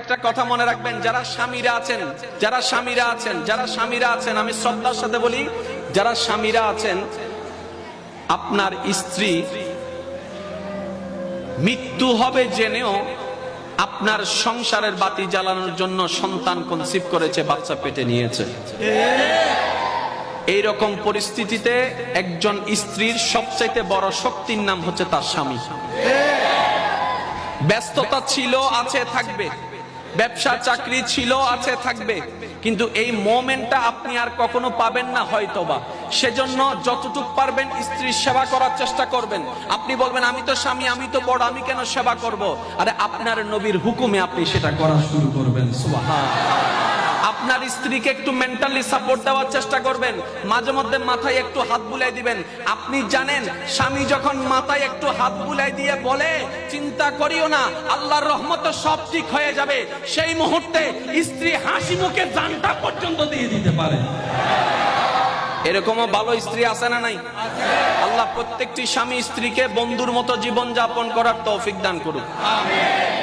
একটা কথা মনে রাখবেন, যারা স্বামীরা আছেন, আমি শ্রদ্ধার সাথে বলি, যারা স্বামীরা আছেন, আপনার স্ত্রী মৃত্যু হবে জেনেও আপনার সংসারের বাতি জ্বালানোর জন্য সন্তান কনসিভ করেছে, বাচ্চা পেটে নিয়েছে। এইরকম পরিস্থিতিতে একজন স্ত্রীর সবচাইতে বড় শক্তির নাম হচ্ছে তার স্বামী। ব্যস্ততা ছিল, আছে, থাকবে, ব্যবসা চাকরি ছিল, আছে, থাকবে, কিন্তু এই মোমেন্টটা আপনি আর কখনো পাবেন না হয়তোবা। সেজন্য যতটুকু পারবেন স্ত্রীর সেবা করার চেষ্টা করবেন। আপনি বলবেন আমি তো স্বামী, আমি তো বড়, আমি কেন সেবা করব? আরে আপনার নবীর হুকুমে আপনি সেটা করা শুরু করবেন। সুবহানাল্লাহ। আপনার স্ত্রীকে একটু মেন্টালি সাপোর্ট দেওয়ার চেষ্টা করবেন, মাঝে মধ্যে মাথায় একটু হাত বুলাই দিবেন। আপনি জানেন স্বামী যখন মাথায় একটু হাত বুলাই দিয়ে বলে চিন্তা করিও না, আল্লাহর রহমতে সব ঠিক হয়ে যাবে, সেই মুহূর্তে স্ত্রী হাসি মুখে জানটা পর্যন্ত দিয়ে দিতে পারে। এরকমও ভালো স্ত্রী আছে না নাই? আল্লাহ প্রত্যেকটি স্বামী স্ত্রীকে বন্ধুর মতো জীবন যাপন করার তৌফিক দান করুক। আমিন।